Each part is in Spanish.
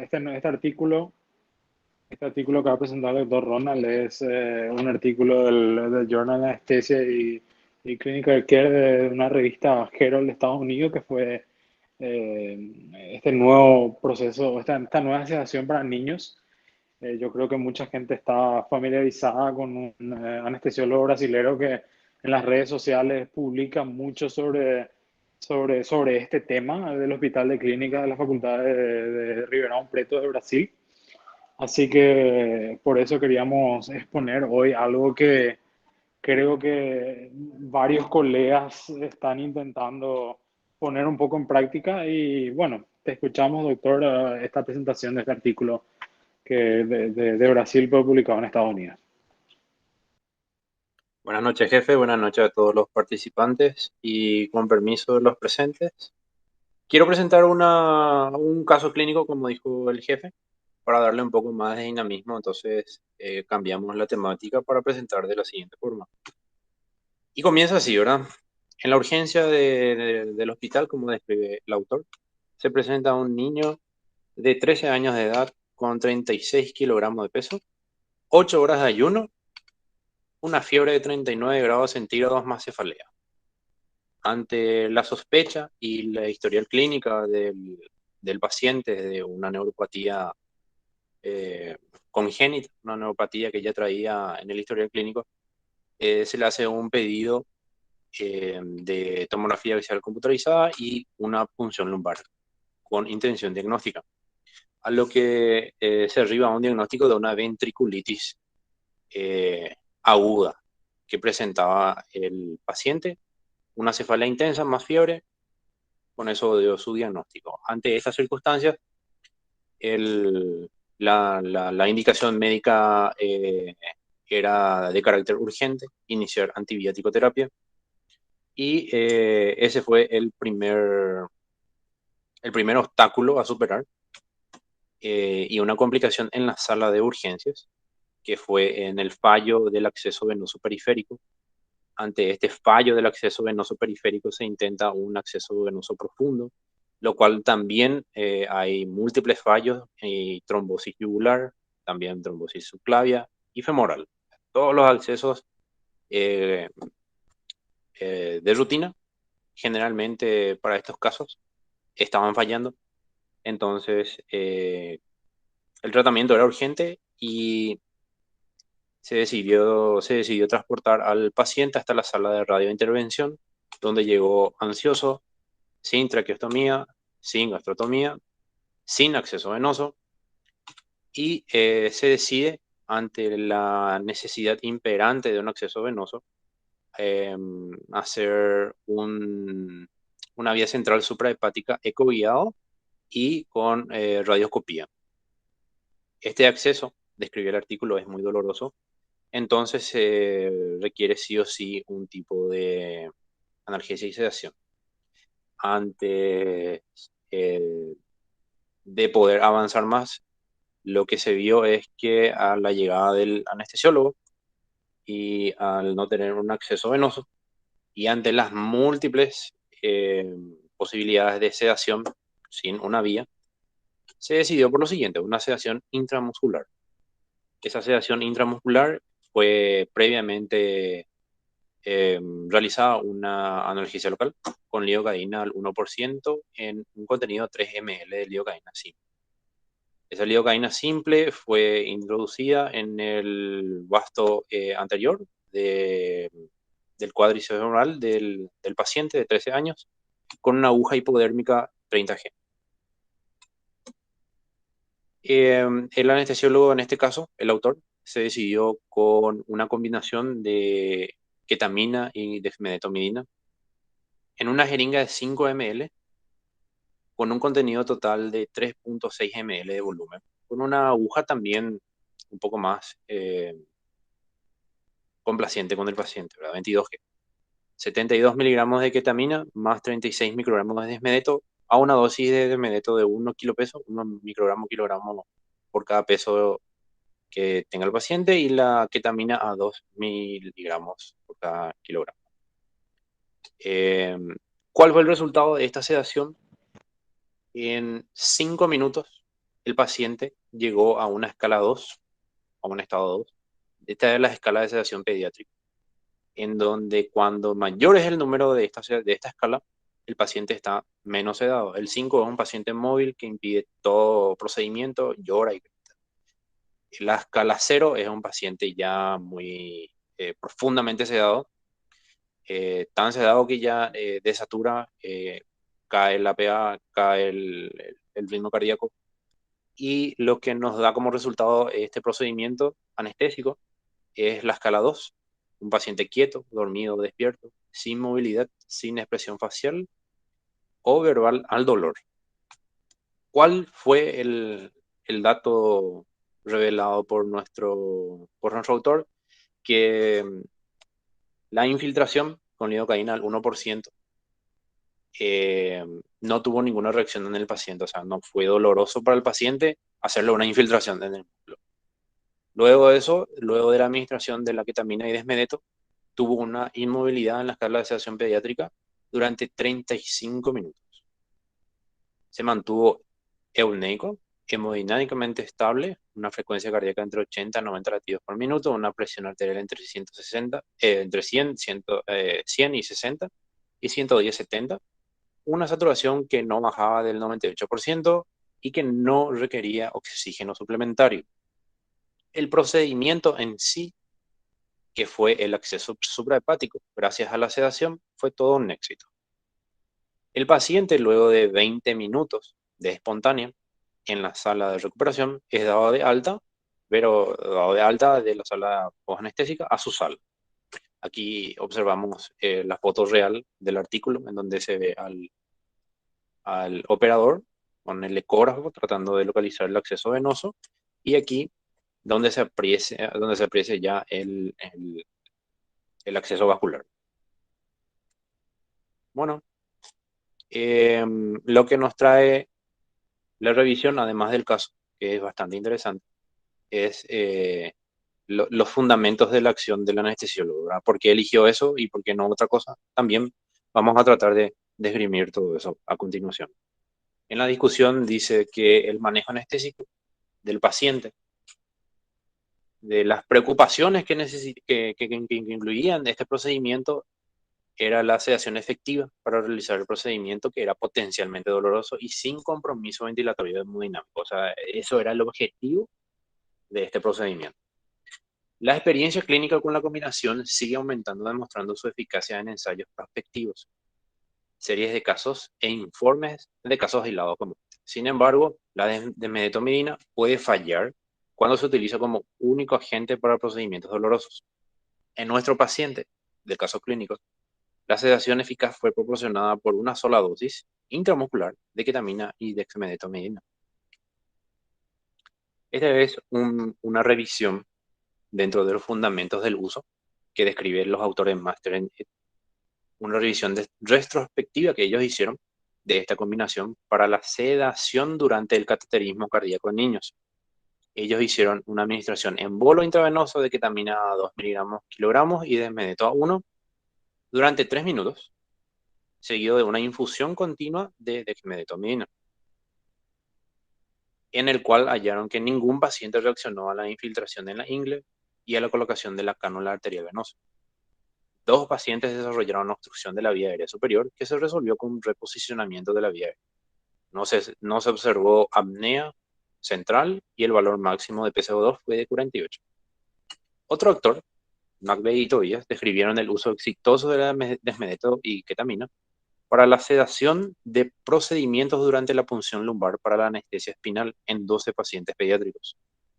este artículo que va a presentar el doctor Ronald es un artículo del Journal Anesthesia y Clinical Care de una revista Herald de Estados Unidos que fue este nuevo proceso, esta nueva sedación para niños. Yo creo que mucha gente está familiarizada con un anestesiólogo brasilero que en las redes sociales publica mucho sobre este tema del Hospital de Clínica de la Facultad de Ribeirão Preto de Brasil. Así que por eso queríamos exponer hoy algo que creo que varios colegas están intentando poner un poco en práctica. Y bueno, te escuchamos, doctor, esta presentación de este artículo que de Brasil fue publicado en Estados Unidos. Buenas noches, jefe. Buenas noches a todos los participantes y con permiso de los presentes. Quiero presentar un caso clínico, como dijo el jefe, para darle un poco más de dinamismo. Entonces, cambiamos la temática para presentar de la siguiente forma. Y comienza así, ¿verdad? En la urgencia del hospital, como describe el autor, se presenta un niño de 13 años de edad con 36 kilogramos de peso, 8 horas de ayuno, una fiebre de 39 grados centígrados más cefalea. Ante la sospecha y la historial clínica del paciente de una neuropatía eh, congénita, una neuropatía que ya traía en el historial clínico, se le hace un pedido de tomografía visual computarizada y una punción lumbar con intención diagnóstica, a lo que se arriba a un diagnóstico de una ventriculitis aguda que presentaba el paciente, una cefalea intensa más fiebre. Con eso dio su diagnóstico. Ante estas circunstancias, la indicación médica era de carácter urgente, iniciar antibiótico terapia, y ese fue el primer obstáculo a superar, y una complicación en la sala de urgencias, que fue en el fallo del acceso venoso periférico. Ante este fallo del acceso venoso periférico se intenta un acceso venoso profundo, lo cual también hay múltiples fallos y trombosis yugular, también trombosis subclavia y femoral. Todos los accesos eh, de rutina, generalmente para estos casos, estaban fallando. Entonces, el tratamiento era urgente y se decidió transportar al paciente hasta la sala de radiointervención, donde llegó ansioso, sin traqueostomía, sin gastrotomía, sin acceso venoso, y se decide, ante la necesidad imperante de un acceso venoso, hacer una vía central suprahepática ecoguiado y con radioscopía. Este acceso, describe el artículo, es muy doloroso. Entonces se requiere sí o sí un tipo de analgesia y sedación. Antes de poder avanzar más, lo que se vio es que a la llegada del anestesiólogo y al no tener un acceso venoso y ante las múltiples posibilidades de sedación sin una vía, se decidió por lo siguiente: una sedación intramuscular. Esa sedación intramuscular fue previamente realizada una analgesia local con lidocaína al 1% en un contenido de 3 ml de lidocaína simple. Esa lidocaína simple fue introducida en el vasto anterior del cuádriceps femoral del paciente de 13 años con una aguja hipodérmica 30G. El anestesiólogo, en este caso, el autor, se decidió con una combinación de ketamina y dexmedetomidina en una jeringa de 5 ml con un contenido total de 3.6 ml de volumen, con una aguja también un poco más complaciente con el paciente, ¿verdad? 22G. 72 miligramos de ketamina más 36 microgramos de desmedeto a una dosis de desmedeto de 1 kilo peso, 1 microgramo kilogramo por cada peso que tenga el paciente, y la ketamina a 2 miligramos por cada kilogramo. Eh, ¿Cuál fue el resultado de esta sedación? En 5 minutos el paciente llegó a una escala 2, a un estado 2. Esta es la escala de sedación pediátrica, en donde cuando mayor es el número de esta escala, el paciente está menos sedado. El 5 es un paciente móvil que impide todo procedimiento, llora y grita. La escala 0 es un paciente ya muy profundamente sedado, tan sedado que ya desatura, cae la PA, cae el ritmo cardíaco. Y lo que nos da como resultado este procedimiento anestésico es la escala 2, un paciente quieto, dormido, despierto, sin movilidad, sin expresión facial o verbal al dolor. ¿Cuál fue el dato revelado por nuestro autor? Que la infiltración con lidocaína al 1% eh, no tuvo ninguna reacción en el paciente, o sea, no fue doloroso para el paciente hacerle una infiltración en el músculo. Luego de eso, luego de la administración de la ketamina y desmedeto, tuvo una inmovilidad en la escala de sedación pediátrica durante 35 minutos. Se mantuvo euneico, hemodinámicamente estable, una frecuencia cardíaca entre 80 y 90 latidos por minuto, una presión arterial entre 160, entre 100 y 60 y 110-70, una saturación que no bajaba del 98% y que no requería oxígeno suplementario. El procedimiento en sí, que fue el acceso suprahepático, gracias a la sedación, fue todo un éxito. El paciente, luego de 20 minutos de espontánea en la sala de recuperación, es dado de alta, pero dado de alta de la sala postanestésica a su sala. Aquí observamos la foto real del artículo en donde se ve al operador con el ecógrafo tratando de localizar el acceso venoso y aquí donde se aprecia ya el acceso vascular. Bueno, lo que nos trae la revisión, además del caso, que es bastante interesante, es los fundamentos de la acción del anestesiólogo, ¿verdad? ¿Por qué eligió eso y por qué no otra cosa? También vamos a tratar de esgrimir todo eso a continuación. En la discusión dice que el manejo anestésico del paciente, de las preocupaciones que incluían este procedimiento, era la sedación efectiva para realizar el procedimiento que era potencialmente doloroso y sin compromiso ventilatorio hemodinámico. O sea, eso era el objetivo de este procedimiento. La experiencia clínica con la combinación sigue aumentando, demostrando su eficacia en ensayos prospectivos, series de casos e informes de casos aislados como este. Sin embargo, la desmedetomidina puede fallar cuando se utiliza como único agente para procedimientos dolorosos. En nuestro paciente, de casos clínicos, la sedación eficaz fue proporcionada por una sola dosis intramuscular de ketamina y dexmedetomidina. Esta es una revisión dentro de los fundamentos del uso que describen los autores máster en una revisión retrospectiva que ellos hicieron de esta combinación para la sedación durante el cateterismo cardíaco en niños. Ellos hicieron una administración en bolo intravenoso de ketamina a 2 miligramos kilogramos y de medeto a 1 durante 3 minutos, seguido de una infusión continua de dexmedetomidina, en el cual hallaron que ningún paciente reaccionó a la infiltración en la ingle y a la colocación de la cánula arterial venosa. 2 pacientes desarrollaron obstrucción de la vía aérea superior que se resolvió con un reposicionamiento de la vía aérea. No se observó apnea central y el valor máximo de PCO2 fue de 48. Otro autor, McVeigh y Tobias, describieron el uso exitoso de la desmedeto y ketamina para la sedación de procedimientos durante la punción lumbar para la anestesia espinal en 12 pacientes pediátricos.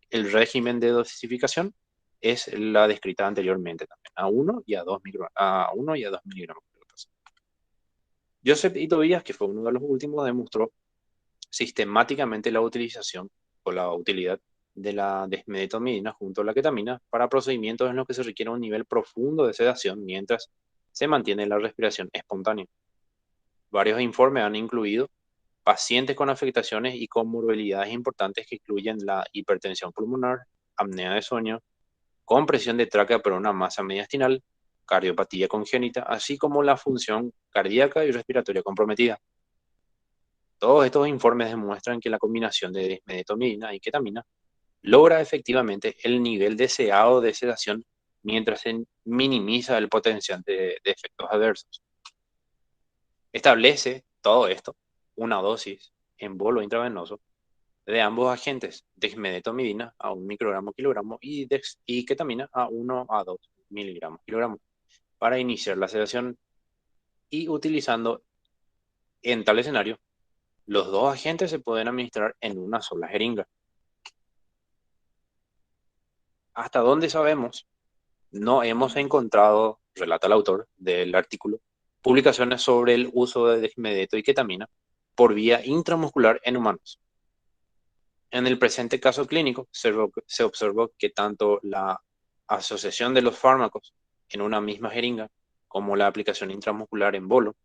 El régimen de dosificación es la descrita anteriormente también, a 1 y a 2 miligramos. Joseph y Tobias, que fue uno de los últimos, demostró sistemáticamente la utilización o la utilidad de la desmedetomidina junto a la ketamina para procedimientos en los que se requiere un nivel profundo de sedación mientras se mantiene la respiración espontánea. Varios informes han incluido pacientes con afectaciones y comorbilidades importantes que incluyen la hipertensión pulmonar, apnea de sueño, compresión de tráquea por una masa mediastinal, cardiopatía congénita, así como la función cardíaca y respiratoria comprometida. Todos estos informes demuestran que la combinación de desmedetomidina y ketamina logra efectivamente el nivel deseado de sedación mientras se minimiza el potencial de efectos adversos. Establece todo esto una dosis en bolo intravenoso de ambos agentes, dexmedetomidina a 1 microgramo kilogramo y ketamina a 1 a 2 miligramos kilogramo, para iniciar la sedación y utilizando en tal escenario, los dos agentes se pueden administrar en una sola jeringa. Hasta donde sabemos, no hemos encontrado, relata el autor del artículo, publicaciones sobre el uso de dexmedeto y ketamina por vía intramuscular en humanos. En el presente caso clínico, se observó que tanto la asociación de los fármacos en una misma jeringa como la aplicación intramuscular en bolo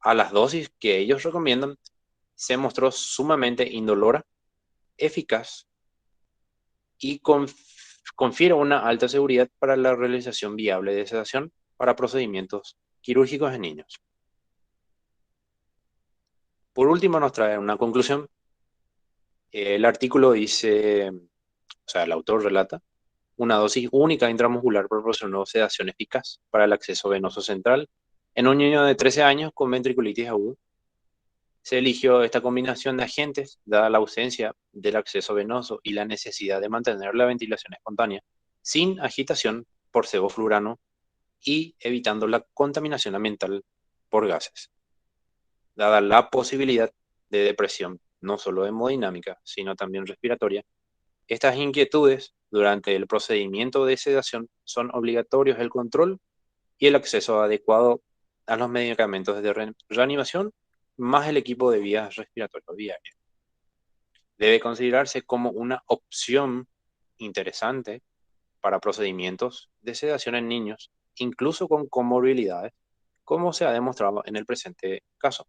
a las dosis que ellos recomiendan se mostró sumamente indolora, eficaz y confiere una alta seguridad para la realización viable de sedación para procedimientos quirúrgicos en niños. Por último, nos trae una conclusión. El artículo dice, o sea, el autor relata, una dosis única intramuscular proporcionó sedación eficaz para el acceso venoso central en un niño de 13 años con ventriculitis aguda. Se eligió esta combinación de agentes, dada la ausencia del acceso venoso y la necesidad de mantener la ventilación espontánea, sin agitación por sevoflurano y evitando la contaminación ambiental por gases. Dada la posibilidad de depresión, no solo hemodinámica, sino también respiratoria, estas inquietudes durante el procedimiento de sedación son obligatorios el control y el acceso adecuado a los medicamentos de reanimación más el equipo de vías respiratorias diarias. Debe considerarse como una opción interesante para procedimientos de sedación en niños, incluso con comorbilidades, como se ha demostrado en el presente caso.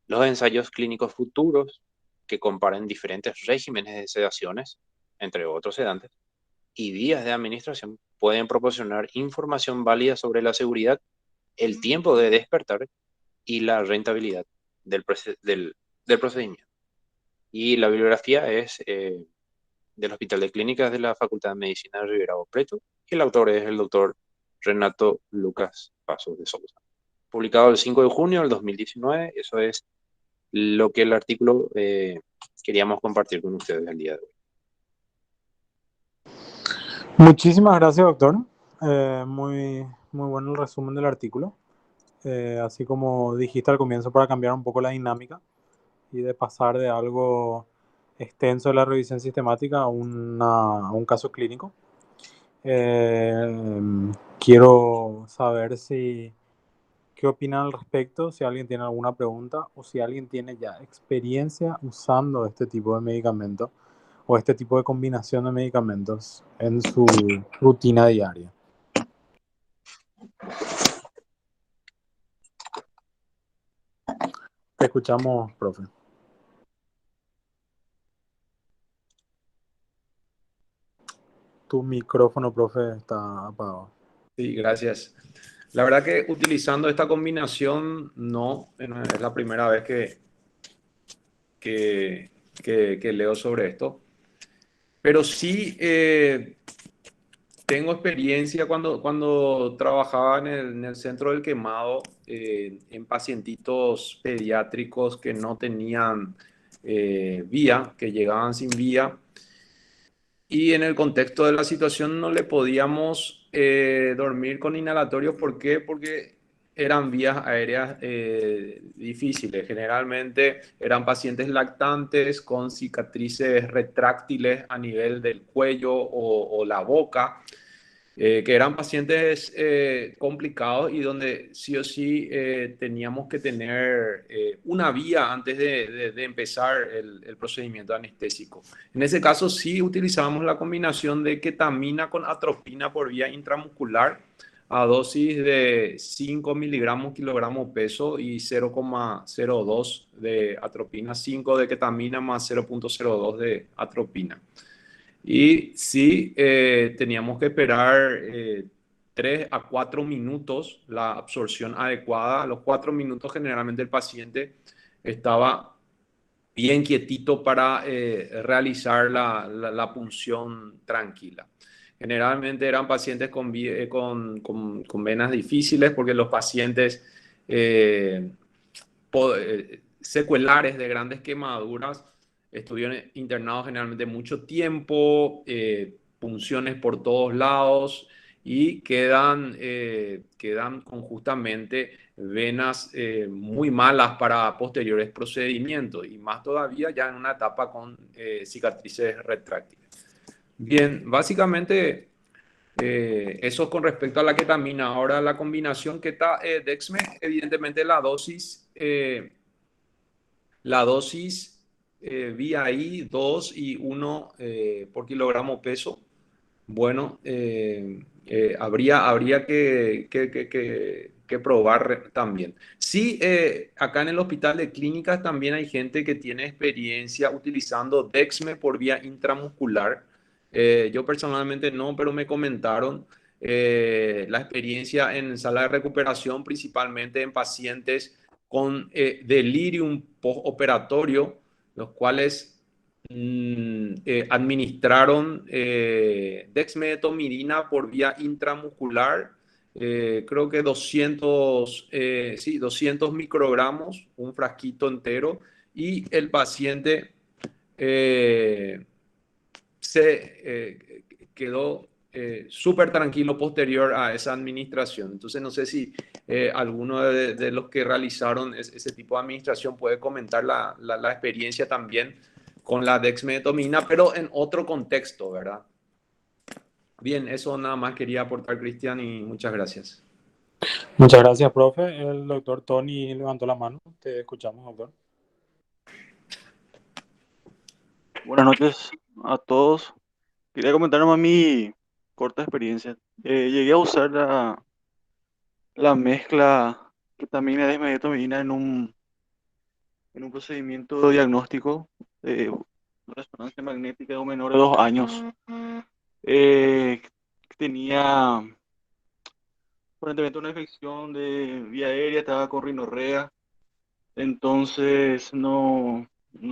Los ensayos clínicos futuros que comparen diferentes regímenes de sedaciones, entre otros sedantes, y vías de administración pueden proporcionar información válida sobre la seguridad, el tiempo de despertar y la rentabilidad del procedimiento. Y la bibliografía es del Hospital de Clínicas de la Facultad de Medicina de Ribeirão Preto, y el autor es el doctor Renato Lucas Pasos de Sousa. Publicado el 5 de junio del 2019, eso es lo que el artículo queríamos compartir con ustedes el día de hoy. Muchísimas gracias, doctor. Muy bueno el resumen del artículo. Así como dijiste al comienzo, para cambiar un poco la dinámica y de pasar de algo extenso de la revisión sistemática a un caso clínico. Quiero saber qué opinan al respecto, si alguien tiene alguna pregunta o si alguien tiene ya experiencia usando este tipo de medicamentos o este tipo de combinación de medicamentos en su rutina diaria. Te escuchamos, profe. Tu micrófono, profe, está apagado. Sí, gracias. La verdad que utilizando esta combinación no es la primera vez que leo sobre esto, pero sí tengo experiencia cuando trabajaba en el centro del quemado en pacientitos pediátricos que no tenían vía, que llegaban sin vía. Y en el contexto de la situación no le podíamos dormir con inhalatorios. ¿Por qué? Porque eran vías aéreas difíciles. Generalmente eran pacientes lactantes con cicatrices retráctiles a nivel del cuello o la boca, que eran pacientes complicados y donde sí o sí teníamos que tener una vía antes de empezar el procedimiento anestésico. En ese caso sí utilizábamos la combinación de ketamina con atropina por vía intramuscular a dosis de 5 miligramos kilogramo peso y 0,02 de atropina, 5 de ketamina más 0,02 de atropina. Y sí, teníamos que esperar 3 a 4 minutos la absorción adecuada. A los 4 minutos generalmente el paciente estaba bien quietito para realizar la punción tranquila. Generalmente eran pacientes con venas difíciles porque los pacientes eh, secuelares de grandes quemaduras estuvieron internados generalmente mucho tiempo, punciones por todos lados y quedan con justamente venas muy malas para posteriores procedimientos y más todavía ya en una etapa con cicatrices retráctiles. Bien, básicamente eso con respecto a la ketamina. Ahora la combinación Dexme, evidentemente la dosis vi ahí 2 y 1 por kilogramo peso. Bueno, habría que probar también. Sí, acá en el hospital de clínicas también hay gente que tiene experiencia utilizando Dexme por vía intramuscular. Yo personalmente no, pero me comentaron la experiencia en sala de recuperación, principalmente en pacientes con delirium postoperatorio, los cuales administraron dexmedetomidina por vía intramuscular, creo que 200 microgramos, un frasquito entero, y el paciente eh, quedó súper tranquilo posterior a esa administración. Entonces, no sé si alguno de los que realizaron ese tipo de administración puede comentar la experiencia también con la dexmedetomidina, pero en otro contexto, ¿verdad? Bien, eso nada más quería aportar, Cristian, y muchas gracias. Muchas gracias, profe. El doctor Tony levantó la mano. Te escuchamos, doctor. Buenas noches a todos. Quería comentar nomás mi corta experiencia. Llegué a usar la mezcla ketamina y desmedetomidina en un procedimiento diagnóstico de resonancia magnética de un menor de 2 años. Eh, Tenía aparentemente una infección de vía aérea, estaba con rinorrea, entonces no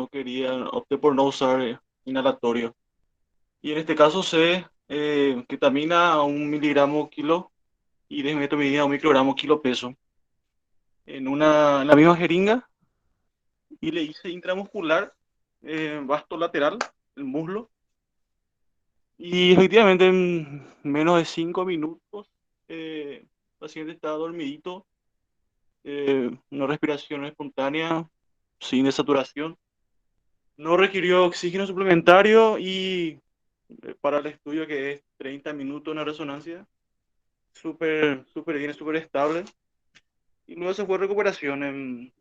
quería, opté por no usar inhalatorio. Y en este caso se ketamina a 1 miligramo kilo y desmetomidina a 1 microgramo kilo peso en la misma jeringa, y le hice intramuscular, vasto lateral, el muslo, y efectivamente en menos de 5 minutos el paciente estaba dormidito, una respiración espontánea, sin desaturación, no requirió oxígeno suplementario y para el estudio, que es 30 minutos en la resonancia, súper súper bien, súper estable. Y luego se fue a recuperación.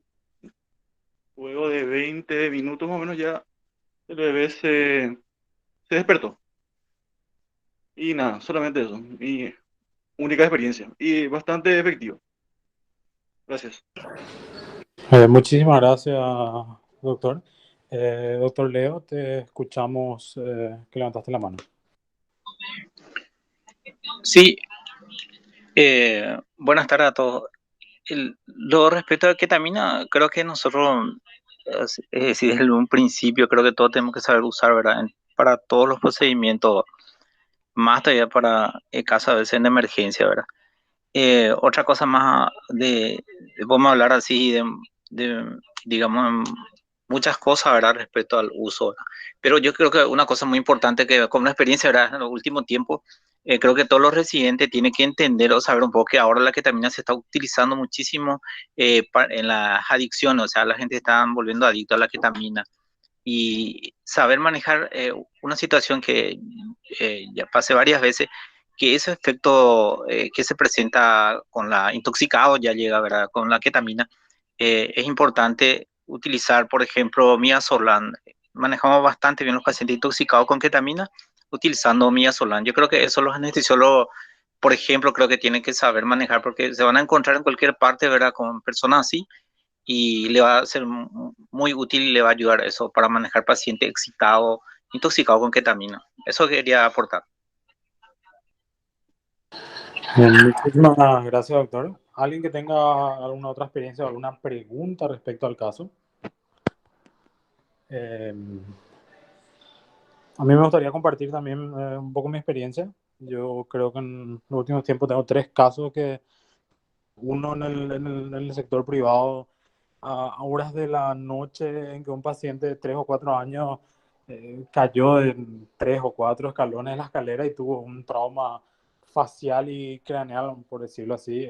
Luego de 20 minutos más o menos ya el bebé se despertó. Y nada, solamente eso. Mi única experiencia. Y bastante efectivo. Gracias. Muchísimas gracias, doctor. Doctor Leo, te escuchamos que levantaste la mano. Sí, buenas tardes a todos. Lo respecto a ketamina, creo que nosotros, es decir, desde un principio, creo que todos tenemos que saber usar, ¿verdad? Para todos los procedimientos, más todavía para casos a veces en emergencia, ¿verdad? Otra cosa más vamos a hablar así digamos, muchas cosas, ¿verdad? Respecto al uso, ¿verdad? Pero yo creo que una cosa muy importante que con una experiencia, ¿verdad? En los últimos tiempos, creo que todos los residentes tienen que entender o saber un poco que ahora la ketamina se está utilizando muchísimo en las adicciones, o sea, la gente está volviendo adicto a la ketamina y saber manejar una situación que ya pasé varias veces, que ese efecto que se presenta con la intoxicado ya llega, ¿verdad? Con la ketamina, es importante utilizar, por ejemplo, midazolam. Manejamos bastante bien los pacientes intoxicados con ketamina utilizando midazolam. Yo creo que eso los anestesiólogos, por ejemplo, creo que tienen que saber manejar porque se van a encontrar en cualquier parte, ¿verdad? Con personas así y le va a ser muy útil y le va a ayudar eso para manejar paciente excitado, intoxicado con ketamina. Eso quería aportar. Muchísimas gracias, doctor. ¿Alguien que tenga alguna otra experiencia o alguna pregunta respecto al caso? Eh, a mí me gustaría compartir también un poco mi experiencia. Yo creo que en los últimos tiempos tengo 3 casos que uno en el sector privado a horas de la noche en que un paciente de 3 o 4 años cayó de 3 o 4 escalones de la escalera y tuvo un trauma facial y craneal, por decirlo así,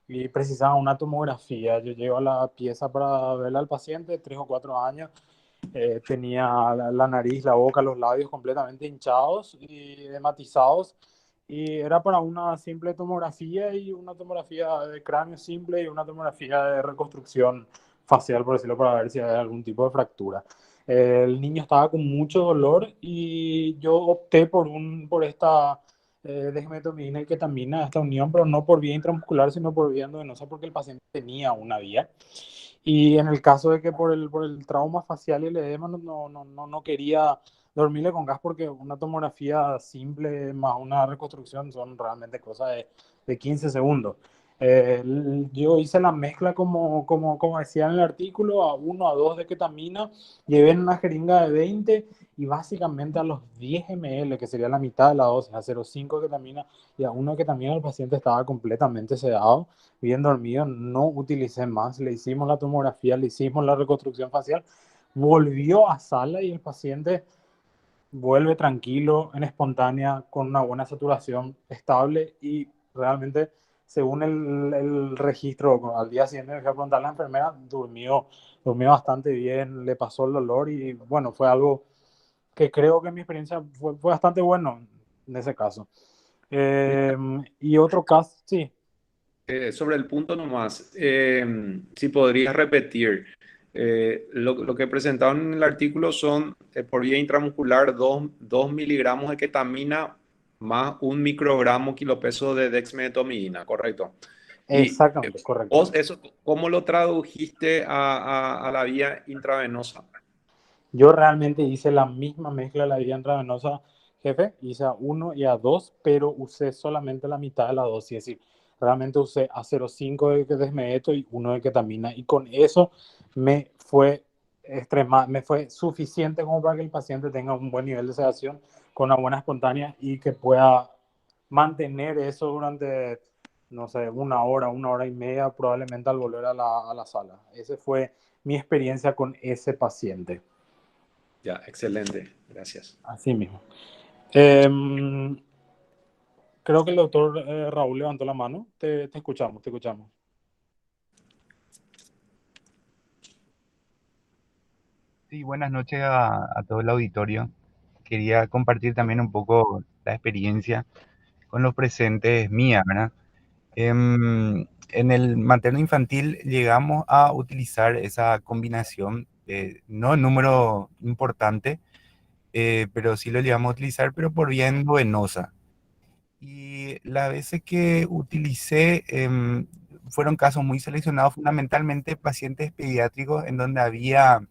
y precisaba una tomografía. Yo llego a la pieza para verla al paciente de 3 o 4 años. Tenía la nariz, la boca, los labios completamente hinchados y hematizados, y era para una simple tomografía, y una tomografía de cráneo simple y una tomografía de reconstrucción facial, por decirlo, para ver si hay algún tipo de fractura. El niño estaba con mucho dolor y yo opté por esta desmetomidina y ketamina, esta unión, pero no por vía intramuscular, sino por vía endovenosa, porque el paciente tenía una vía. Y en el caso de que por el trauma facial y el edema no quería dormirle con gas, porque una tomografía simple más una reconstrucción son realmente cosas de 15 segundos. Yo hice la mezcla como decía en el artículo, a 1 a 2 de ketamina, llevé en una jeringa de 20 y básicamente a los 10 ml, que sería la mitad de la dosis, a 0,5 de ketamina y a 1 de ketamina, el paciente estaba completamente sedado, bien dormido. No utilicé más, le hicimos la tomografía, le hicimos la reconstrucción facial, volvió a sala y el paciente vuelve tranquilo, en espontánea, con una buena saturación estable, y realmente, según el registro, al día siguiente me fui a preguntar a la enfermera, durmió bastante bien, le pasó el dolor y bueno, fue algo que creo que en mi experiencia fue bastante bueno en ese caso. Y otro caso, sí. Sobre el punto nomás, si podrías repetir, lo que presentaron en el artículo son por vía intramuscular 2 miligramos de ketamina más 1 microgramo kilopeso de dexmedetomidina, ¿correcto? Y Exactamente, correcto. vos eso, ¿cómo lo tradujiste a la vía intravenosa? Yo realmente hice la misma mezcla de la vía intravenosa, jefe, hice a 1 y a 2, pero usé solamente la mitad de la dosis, es decir, realmente usé a 0,5 de desmedeto y 1 de ketamina, y con eso me fue me fue suficiente como para que el paciente tenga un buen nivel de sedación, con una buena espontánea, y que pueda mantener eso durante, no sé, 1 hora, 1 hora y media, probablemente al volver a la sala. Esa fue mi experiencia con ese paciente. Ya, excelente, gracias. Así mismo. Eh, Creo que el doctor Raúl levantó la mano. Te escuchamos, te escuchamos. Sí, buenas noches a todo el auditorio. Quería compartir también un poco la experiencia con los presentes mía, ¿verdad? En el materno infantil llegamos a utilizar esa combinación, no en número importante, pero sí lo llegamos a utilizar, pero por vía endovenosa. Y las veces que utilicé fueron casos muy seleccionados, fundamentalmente pacientes pediátricos en donde había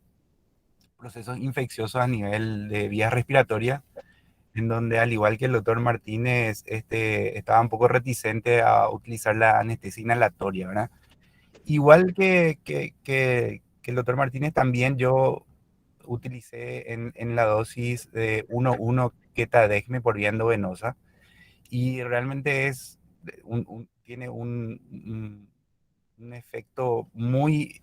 procesos infecciosos a nivel de vías respiratorias, en donde al igual que el doctor Martínez, estaba un poco reticente a utilizar la anestesia inhalatoria, ¿verdad? Igual que el doctor Martínez, también yo utilicé en la dosis de 1,1 ketadecme por vía endovenosa, y realmente tiene un efecto muy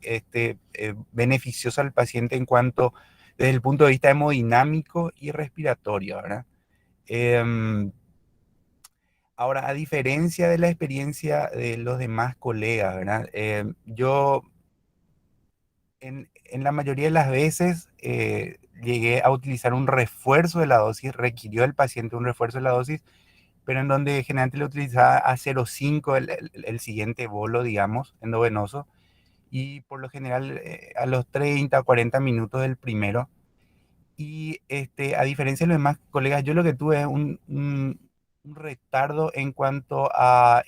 beneficioso al paciente en cuanto, desde el punto de vista hemodinámico y respiratorio, ¿verdad? Em, Ahora, a diferencia de la experiencia de los demás colegas, ¿verdad? Yo en la mayoría de las veces llegué a utilizar un refuerzo de la dosis, requirió el paciente un refuerzo de la dosis, pero en donde generalmente lo utilizaba a 0,5 el siguiente bolo, digamos, endovenoso, y por lo general a los 30 o 40 minutos del primero. Y a diferencia de los demás colegas, yo lo que tuve es un retardo en cuanto a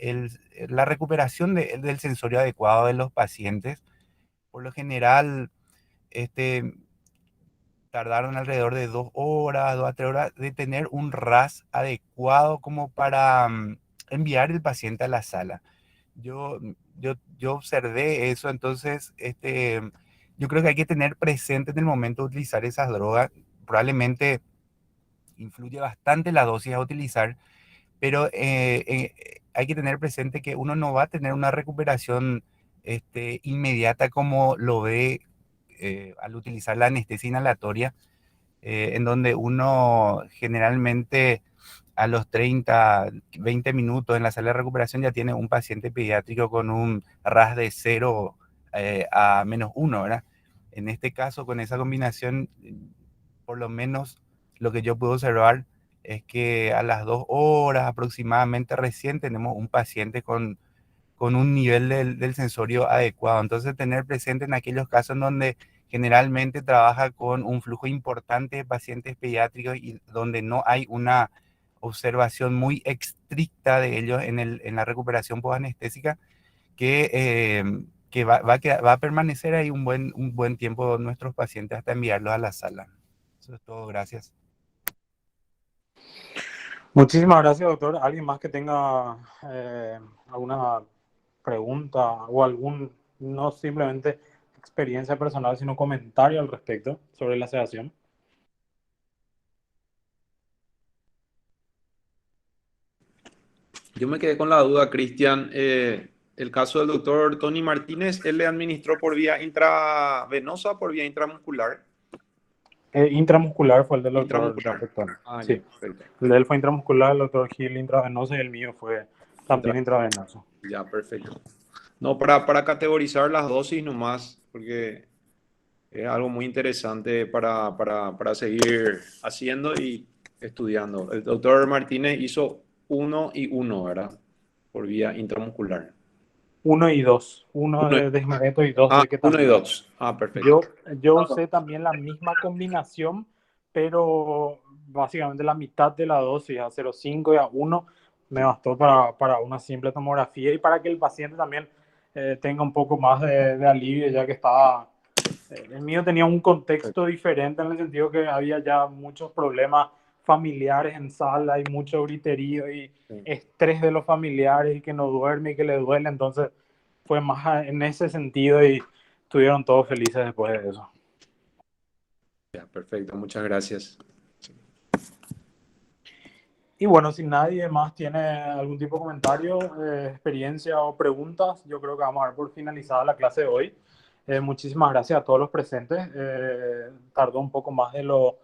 la recuperación del sensorio adecuado de los pacientes. Por lo general, este, tardaron alrededor de 2 horas, 2 a 3 horas de tener un RAS adecuado como para enviar el paciente a la sala. Yo, yo observé eso, entonces yo creo que hay que tener presente en el momento de utilizar esas drogas. Probablemente influye bastante la dosis a utilizar, pero hay que tener presente que uno no va a tener una recuperación inmediata como lo ve al utilizar la anestesia inhalatoria, en donde uno generalmente a los 30, 20 minutos en la sala de recuperación ya tiene un paciente pediátrico con un RAS de 0 a -1, ¿verdad? En este caso, con esa combinación, por lo menos lo que yo puedo observar es que a las 2 horas aproximadamente recién tenemos un paciente con un nivel del sensorio adecuado. Entonces, tener presente en aquellos casos en donde generalmente trabaja con un flujo importante de pacientes pediátricos y donde no hay una observación muy estricta de ellos en la recuperación postanestésica, que va a permanecer ahí un buen tiempo nuestros pacientes hasta enviarlos a la sala. Eso es todo, gracias. Muchísimas gracias, doctor. ¿Alguien más que tenga alguna pregunta o no simplemente experiencia personal, sino comentario al respecto sobre la sedación? Yo me quedé con la duda, Cristian. El caso del doctor Tony Martínez, ¿él le administró por vía intravenosa o por vía intramuscular? Intramuscular fue el del doctor Intramuscular. Jafet. Ah, Sí, ya, perfecto. el de él fue intramuscular, el doctor Gil intravenoso y el mío fue también intravenoso. Ya, perfecto. No, para categorizar las dosis nomás, porque es algo muy interesante para seguir haciendo y estudiando. El doctor Martínez hizo 1 y 1, ¿verdad? Por vía intramuscular. 1 y 2. 1 Uno y- de desmareto y 2 Ah, de 1 y ketamina. 2. Ah, perfecto. Yo usé también la misma combinación, pero básicamente la mitad de la dosis, a 0,5 y a 1, me bastó para una simple tomografía y para que el paciente también tenga un poco más de alivio, ya que estaba... el mío tenía un contexto diferente en el sentido que había ya muchos problemas familiares en sala y mucho griterío y estrés de los familiares y que no duerme y que le duele, entonces fue más en ese sentido y estuvieron todos felices después de eso. Ya, perfecto, muchas gracias. Y bueno, si nadie más tiene algún tipo de comentario, experiencia o preguntas, yo creo que vamos a dar por finalizada la clase de hoy. Muchísimas gracias a todos los presentes. Tardó un poco más de lo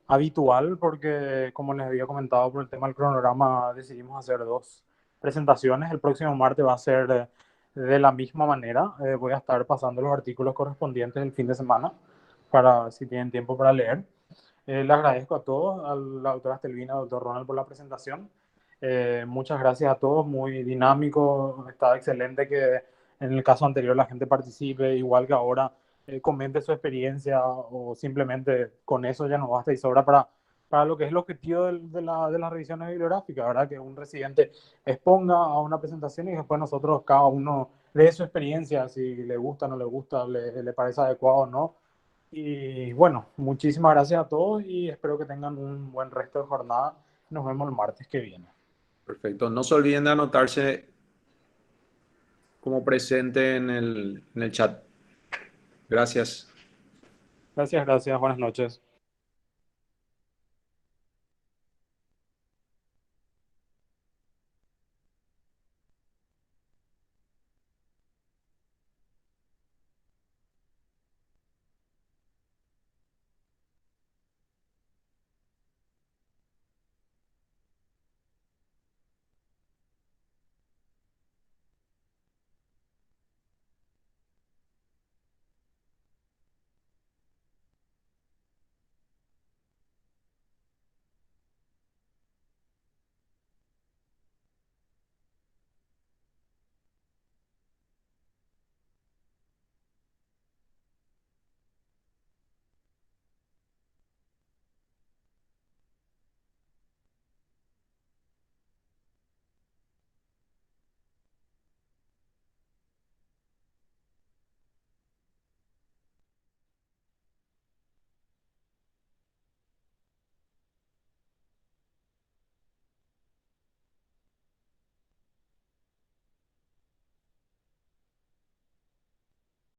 habitual porque, como les había comentado, por el tema del cronograma decidimos hacer 2 presentaciones. El próximo martes va a ser de la misma manera. Voy a estar pasando los artículos correspondientes el fin de semana para si tienen tiempo para leer. Le agradezco a todos, a la doctora Estelvina, al doctor Ronald por la presentación. Muchas gracias a todos, muy dinámico, está excelente que en el caso anterior la gente participe, igual que ahora, comente su experiencia o simplemente con eso ya nos basta y sobra para lo que es el objetivo de las revisiones bibliográficas, ¿verdad? Que un residente exponga a una presentación y después nosotros, cada uno, de su experiencia, si le gusta, no le gusta, le parece adecuado o no. Y bueno, muchísimas gracias a todos y espero que tengan un buen resto de jornada. Nos vemos el martes que viene. Perfecto. No se olviden de anotarse como presente en el chat. Gracias. Gracias, buenas noches.